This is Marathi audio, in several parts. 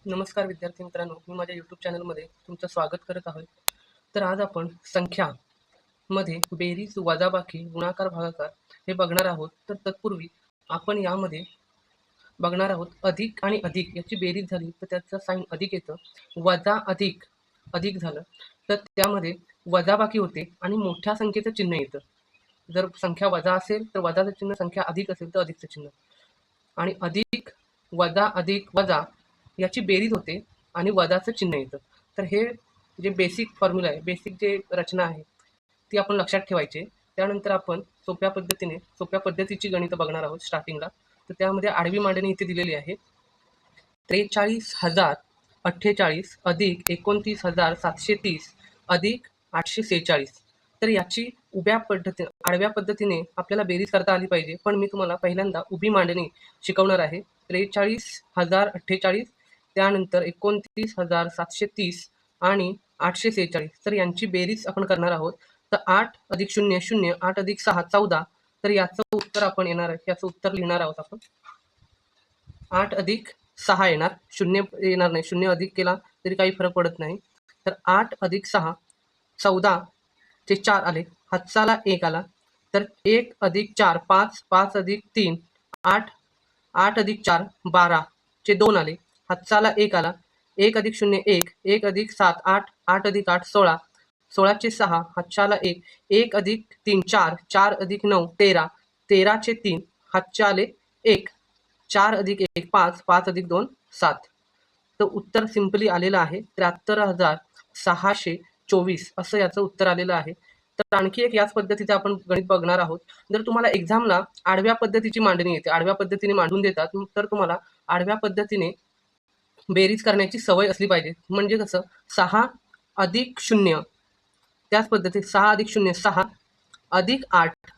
नमस्कार विद्यार्थी मित्रांनो, मी माझ्या यूट्यूब चॅनलमध्ये तुमचं स्वागत करत आहोत. तर आज आपण संख्यामध्ये बेरीज, वजाबाकी, गुणाकार, भागाकार हे बघणार आहोत. तर तत्पूर्वी आपण यामध्ये बघणार आहोत अधिक आणि अधिक याची बेरीज झाली तर त्याचं साईन अधिक येतं, वजा अधिक अधिक झालं तर त्यामध्ये वजाबाकी होते आणि मोठ्या संख्येचं चिन्ह येतं. जर संख्या वजा असेल तर वजाचं चिन्ह, संख्या अधिक असेल तर अधिकचं चिन्ह. आणि अधिक वजा अधिक वजा याची बेरीज होते आणि वजाचं चिन्ह येतं. तर हे जे बेसिक फॉर्म्युला आहे, बेसिक जे रचना आहे ती आपण लक्षात ठेवायची. त्यानंतर आपण सोप्या पद्धतीची गणितं बघणार आहोत स्टार्टिंगला. तर त्यामध्ये आडवी मांडणी इथे दिलेली आहे. 43,048 अधिक 29,730 अधिक 846. तर याची आडव्या पद्धतीने आपल्याला बेरीज करता आली पाहिजे, पण मी तुम्हाला पहिल्यांदा उभी मांडणी शिकवणार आहे. 43,048 त्यानंतर 29,730 आणि 846. तर यांची बेरीज आपण करणार आहोत. तर 8 अधिक 0 0, 8 अधिक 6 14. तर याचं उत्तर आपण येणार आहे, याचं उत्तर लिहिणार आहोत आपण. 8 अधिक 6 येणार, 0 येणार नाही. 0 अधिक केला तरी काही फरक पडत नाही. तर 8 अधिक 6 14 चे 4 आले, हातचाला 1 आला. तर 1 अधिक 4 5, 5 अधिक 3 8, 8 अधिक 4 12 चे 2 आले, हातचाला 1 आला. 1 अधिक 0 1, 1 अधिक 7 8, 8 अधिक 8 16, 16 चे 6 हातचाला 1, 1 अधिक 3 4, 4 अधिक 9 13, 13 चे 3 हातचाले 1, 4 अधिक 1 5, 5 अधिक 2 7. तर उत्तर सिंपली आलेलं आहे 73,624 असं याचं उत्तर आलेलं आहे. तर आणखी एक याच पद्धतीचं आपण गणित बघणार आहोत. जर तुम्हाला एक्झामला आडव्या पद्धतीची मांडणी येते, आडव्या पद्धतीने मांडून देतात, तर तुम्हाला आडव्या पद्धतीने बेरीज करण्याची सवय असली पाहिजे. म्हणजे कसं, 6 अधिक 0 त्याच पद्धतीत 6 अधिक 0 6 अधिक 8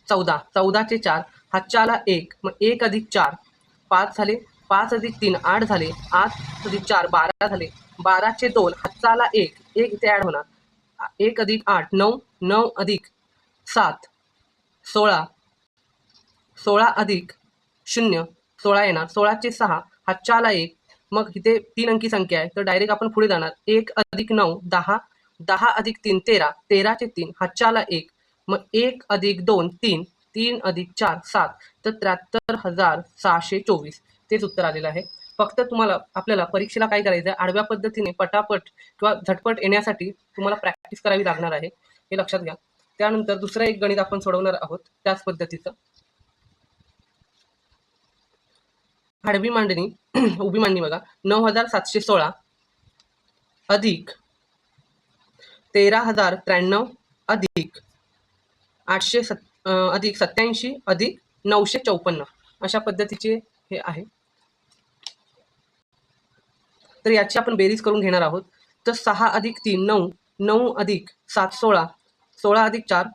14, 14 चे 4 हातच्याला 1, मग 1 अधिक 4 5 झाले, 5 अधिक 3 8 झाले, 8 अधिक 4 12 झाले, 12 चे 2 हातचाला 1, 1 इथे ॲड होणार, 1 अधिक 8 9, 9 अधिक 7 16, 16 अधिक 0 16 येणार, 16 चे 6 हातच्याला 1. मग इथे 3 अंकी संख्या आहे तर डायरेक्ट आपण पुढे जाणार, 1 अधिक 9 10, 10 अधिक 3 13, 13 चे 3 हातच्याला 1. मग 1 अधिक 2 3, 3 अधिक 4 7. तर 73,624 तेच उत्तर आलेलं आहे. फक्त आपल्याला परीक्षेला काय करायचं आहे, आडव्या पद्धतीने पटापट किंवा झटपट येण्यासाठी तुम्हाला प्रॅक्टिस करावी लागणार आहे, हे लक्षात घ्या. त्यानंतर दुसरं एक गणित आपण सोडवणार आहोत त्याच पद्धतीचं. आडवी मांडणी उभी मांडणी बघा, 9,716 अधिक 13,093 अधिक 87 अधिक 954 अशा पद्धतीचे हे आहे. तर याची आपण बेरीज करून घेणार आहोत. तर 6 अधिक 3 9, 9 अधिक 7 16, 16 अधिक 4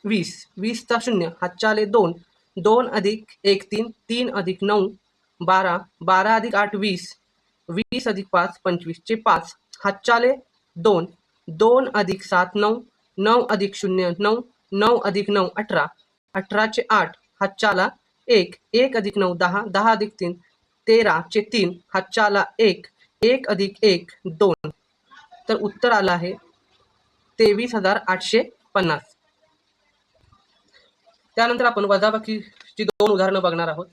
20, 20 चा 0 हातच्याले 2, 2 अधिक 1 3, 3 अधिक 9 12, 12 अधिक 8 20, 20 अधिक 5 25 चे 5 हातच्याले 2, 2 अधिक 7 9, 9 अधिक 0 9, 9 अधिक 9 18, 18 चे 8 हातच्याला 1, 1 अधिक 9 10, 10 अधिक 3 13 चे 3 हातच्याला 1, 1 अधिक 1 2. तर उत्तर आलं आहे 23,850. त्यानंतर आपण वजाबाकीची 2 उदाहरणं बघणार आहोत.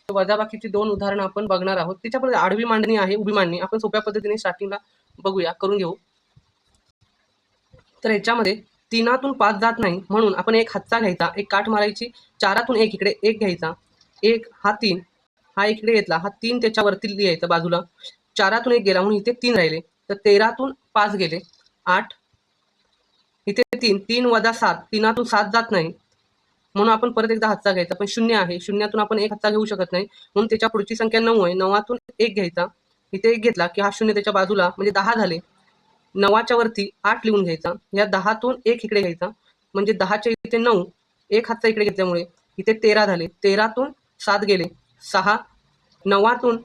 वजाबाकीची 2 उदाहरणं आपण बघणार आहोत. त्याच्यापुढे आडवी मांडणी आहे, उभी मांडणी आपण सोप्या पद्धतीने स्टार्टिंगला बघूया, करून घेऊ. तर ह्याच्यामध्ये 3तून 5 जात नाही म्हणून आपण एक हातचा घ्यायचा, एक काठ मारायची, 4तून 1 इकडे 1 घ्यायचा, 1 हा 3 हा इकडे घेतला, हा 3 त्याच्यावरती लिहायचा बाजूला, 4तून 1 गेला म्हणून इथे 3 राहिले. तर 13तून 5 गेले 8, इथे 3 3 वजा 7, 3तून 7 जात नाही म्हणून आपण परत एकदा हातचा घ्यायचा, पण 0 आहे, 0तून आपण एक हातचा घेऊ शकत नाही म्हणून त्याच्या पुढची संख्या 9 आहे, 9तून 1 घ्यायचा, इथे 1 घेतला की हा 0 त्याच्या बाजूला म्हणजे 10 झाले. 9च्या वरती 8 लिहून घ्यायचा, या 10तून 1 इकडे घ्यायचा म्हणजे 10च्या इथे 9, एक हातचा इकडे घेतल्यामुळे इथे 13 झाले, 13तून 7 गेले 6, 9तून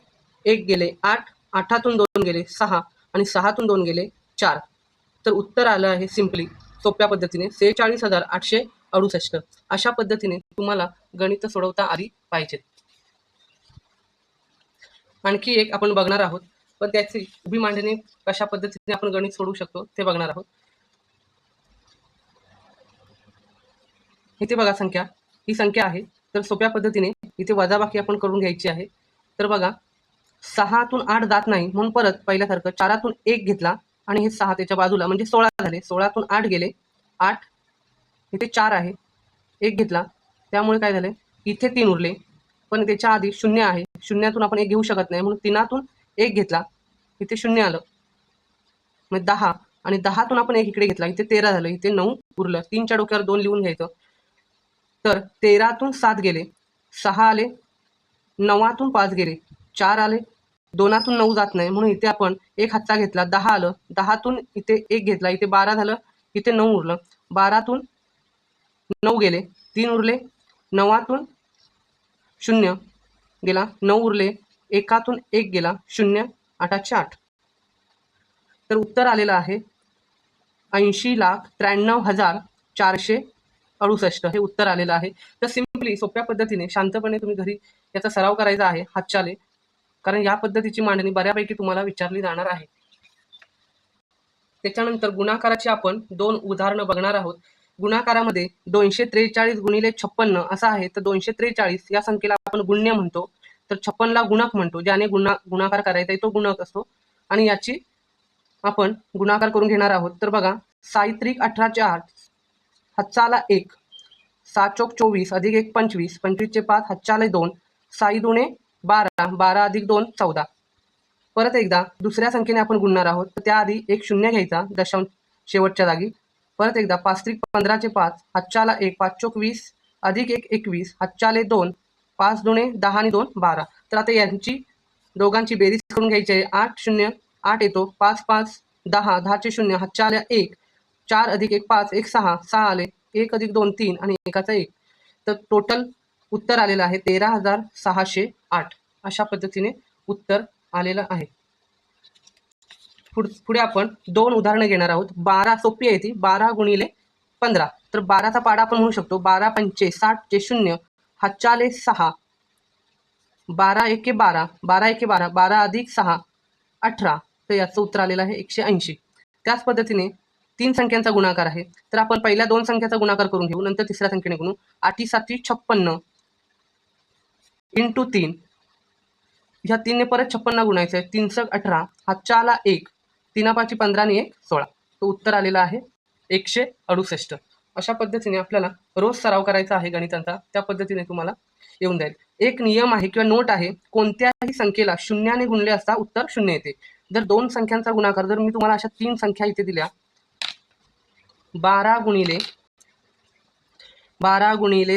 1 गेले 8, 8तून 2 गेले 6 आणि 6तून 2 गेले 4. तर उत्तर आलं आहे सिंपली सोप्या पद्धतीने 46,868. अशा पद्धतीने तुम्हाला गणित सोडवता आली पाहिजेत. आणखी एक आपण बघणार आहोत, पण त्याची उभी मांडणी कशा पद्धतीने आपण गणित सोडवू शकतो ते बघणार आहोत. इथे बघा संख्या, ही संख्या आहे. तर सोप्या पद्धतीने इथे वजाबाकी आपण करून घ्यायची आहे. तर बघा 6तून 8 जात नाही म्हणून परत पहिल्यासारखं 4तून 1 घेतला आणि हे 6 त्याच्या बाजूला म्हणजे 16 झाले. 16तून 8 गेले 8, इथे 4 आहे, 1 घेतला त्यामुळे काय झाले इथे 3 उरले. पण त्याच्या आधी 0 आहे, 0तून आपण 1 घेऊ शकत नाही म्हणून 3तून 1 घेतला, इथे 0 आलं, मग 10 आणि 10तून आपण 1 इकडे घेतला, इथे 13 झालं, इथे 9 उरलं. 3च्या डोक्यावर 2 लिहून घ्यायचं. तर 13तून 7 गेले, 6 आले, 9तून 5 गेले, 4 आले, 2तून 9 जात नाही म्हणून इथे आपण 1 हातचा घेतला, 10 आलं, 10तून इथे 1 घेतला, इथे 12 झालं, इथे 9 उरलं. 12तून 9 गेले, 3 उरले, 9तून 0 गेला, 9 उरले, 1तून 1 गेला, 0, 8चे 8. तर उत्तर आलेलं आहे 80,93,468 हे उत्तर आलेलं आहे. तर सिम्पली सोप्या पद्धतीने शांतपणे तुम्ही घरी याचा सराव करायचा आहे हातच्याने, कारण या पद्धतीची मांडणी बऱ्यापैकी तुम्हाला विचारली जाणार आहे. त्याच्यानंतर गुणाकाराची आपण 2 उदाहरणं बघणार आहोत. गुणाकारामध्ये 243 गुणिले 56 असं आहे. तर 243 या संख्येला आपण गुण्य म्हणतो, तर 56ला गुणक म्हणतो. ज्याने गुणाकार करायचा आहे तो गुणक असतो आणि याची आपण गुणाकार करून घेणार आहोत. तर बघा 6 18चे 8, हातचाला 1, 7 चोक 24 अधिक 1 25, 25चे 5, हातचाला 2, 6 दुणे 12, 12 अधिक 2 14. परत एकदा दुसऱ्या संख्येने आपण गुणणार आहोत. तर त्याआधी एक 0 घ्यायचा दशांश शेवटच्या जागी. परत एकदा 5 त्रिक 15चे 5, हातचाला 1, 5 चोक 20 अधिक 1 21, हातचाले 2, 5 दुणे 10 आणि 2 12. तर आता यांची दोघांची बेरीज करून घ्यायची आहे. 8 0 8 येतो, 5 5 10, 10चे 0, हातच्या 1, 4 अधिक 1 5, 1 6, 6 आले, 1 अधिक 2 3 आणि 1चा 1. तर टोटल उत्तर आलेलं आहे 13,608. अशा पद्धतीने उत्तर आलेलं आहे. पुढे आपण 2 उदाहरणं घेणार आहोत. 12 सोपी आहे ती, 12 गुणिले 15. तर 12चा पाडा आपण म्हणू शकतो. 12 पंचे 60चे 0, हातचाले 6, 12 एके 12, 12 एके 12, 12 अधिक 6 18. तर याचं उत्तर आलेलं आहे 180. त्याच पद्धतीने 3 संख्यांचा गुणाकार आहे. तर आपण पहिल्या 2 संख्याचा गुणाकार करून घेऊ, नंतर तिसऱ्या संख्येने गुणू. 8 7 56 इंटू 3, ह्या 3ने परत 56 गुणायचं आहे. 3 × 18, हातच्याला 1, 3 5 15 आणि 1 16. तो उत्तर आलेला आहे 168. अशा पद्धतीने आपल्याला रोज सराव करायचा आहे गणितांचा. त्या पद्धतीने तुम्हाला येऊन जाईल. एक नियम आहे किंवा नोट आहे, कोणत्याही संख्येला 0ने गुणले असता उत्तर 0 येते. जर 2 संख्यांचा गुणाकार, जर मी तुम्हाला अशा 3 संख्या इथे दिल्या, 12 गुणिले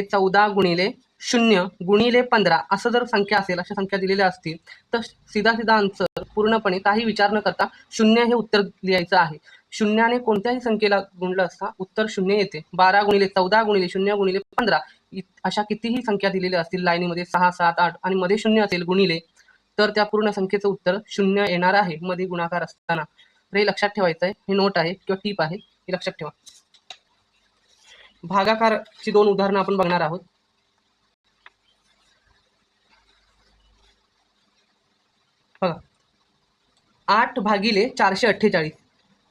14 गुणिले 0 गुणिले 15 असं जर संख्या असेल, अशा संख्या दिलेल्या असतील, तर सीधा आन्सर पूर्णपणे काही विचार न करता 0 हे उत्तर लिहायचं आहे. 0ने कोणत्याही संख्येला गुणलं असता उत्तर 0 येते. 12 गुणिले 14 गुणिले 0 गुणिले 15 अशा कितीही संख्या दिलेल्या असतील लाईनीमध्ये 6 7 8 आणि मध्ये 0 असेल गुणिले, तर त्या पूर्ण संख्येचं उत्तर 0 येणार आहे मध्ये गुणाकार असताना. तर हे लक्षात ठेवायचं आहे. हे नोट आहे किंवा टीप आहे, हे लक्षात ठेवा. भागाकारची 2 उदाहरणं आपण बघणार आहोत. बघा 8 भागिले 448.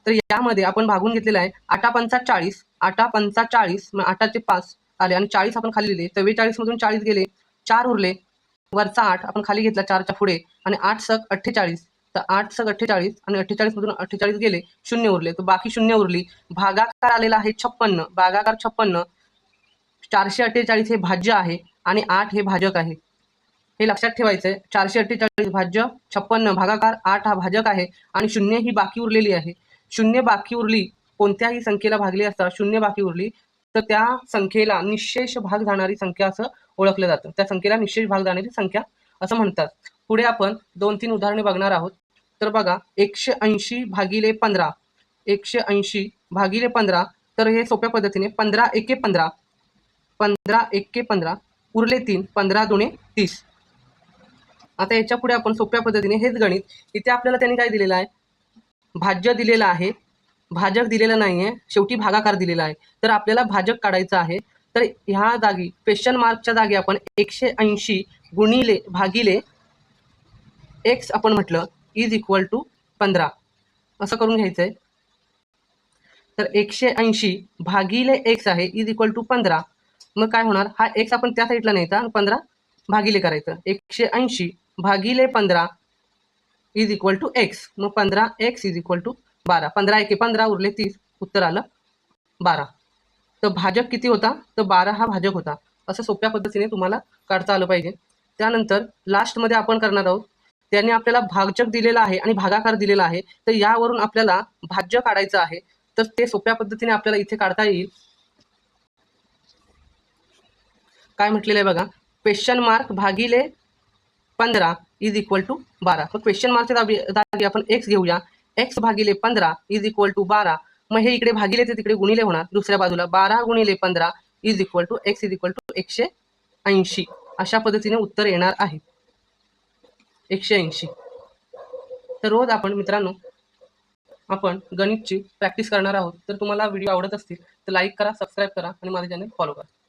तर यामध्ये आपण भागून घेतलेला आहे 8 पंचा 40, 8 पंचा 40, मग 8चे 5 आले आणि 40 आपण खाली लिहिले. 44 मधून 40 गेले, 4 उरले, वरचा 8 आपण खाली घेतला 4च्या पुढे आणि 8 × 48. तर 8 × 48 आणि 48 मधून 48 गेले, 0 उरले, तर बाकी 0 उरली. भागाकार आलेला आहे 56. भागाकार 56. 448 हे भाज्य आहे आणि 8 हे भाजक आहे. हे लक्षात ठेवायचं आहे. 448 भाज्य 56, भागाकार 8 हा भाजक आहे आणि 0 ही बाकी उरलेली आहे. 0 बाकी उरली, कोणत्याही संख्येला भागली असता 0 बाकी उरली, तर त्या संख्येला निःशेष भाग जाणारी संख्या असं ओळखलं जातं. त्या संख्येला निःशेष भाग जाणारी संख्या असं म्हणतात. पुढे आपण 2-3 उदाहरणे बघणार आहोत. तर बघा 180 भागिले 15, 180 भागिले 15. तर हे सोप्या पद्धतीने 15 एके 15, 15 एके 15 उरले 3, 15 दुणे 30. आता याच्या पुढे आपण सोप्या पद्धतीने हेच गणित, इथे आपल्याला त्यांनी काय दिलेलं आहे, भाज्य दिलेलं आहे, भाजक दिलेलं नाहीये, शेवटी भागाकार दिलेला आहे. तर आपल्याला भाजक काढायचं आहे. तर ह्या जागी क्वेश्चन मार्कच्या जागी आपण 180 गुणिले भागिले एक्स आपण म्हटलं इज इक्वल टू 15 असं करून घ्यायचं आहे. तर 180 भागिले एक्स आहे इज इक्वल टू 15. मग काय होणार, हा एक्स आपण त्या साईडला न्यायचा आणि 15 भागिले करायचं. 180 भागिले 15 इज इक्वल टू एक्स. मग 15x इज इक्वल टू 12. 15 एके 15 उरले 30, उत्तर आलं 12. तर भाजक किती होता, तर 12 हा भाजक होता. असं सोप्या पद्धतीने तुम्हाला काढता आलं पाहिजे. त्यानंतर लास्टमध्ये आपण करणार आहोत, त्याने आपल्याला भाजक दिलेला आहे आणि भागाकार दिलेला आहे. तर यावरून आपल्याला भाज्य काढायचं आहे. तर ते सोप्या पद्धतीने आपल्याला इथे काढता येईल. काय म्हटलेलं आहे बघा, क्वेश्चन मार्क भागिले 15 इज इक्वल टू 12. मग क्वेश्चन मार्कच्या जागी आपण एक्स घेऊया. एक्स भागिले 15 इज इक्वल टू 12. मग हे इकडे भागिले ते तिकडे गुणिले होणार. दुसऱ्या बाजूला 12 गुणिले 15 is equal to X is equal to 180. अशा पद्धतीने उत्तर येणार आहे 180. तर रोज आपण मित्रांनो आपण गणितची प्रॅक्टिस करणार आहोत. तर तुम्हाला व्हिडिओ आवडत असतील तर लाईक करा, सबस्क्राईब करा आणि माझे चॅनल फॉलो करा.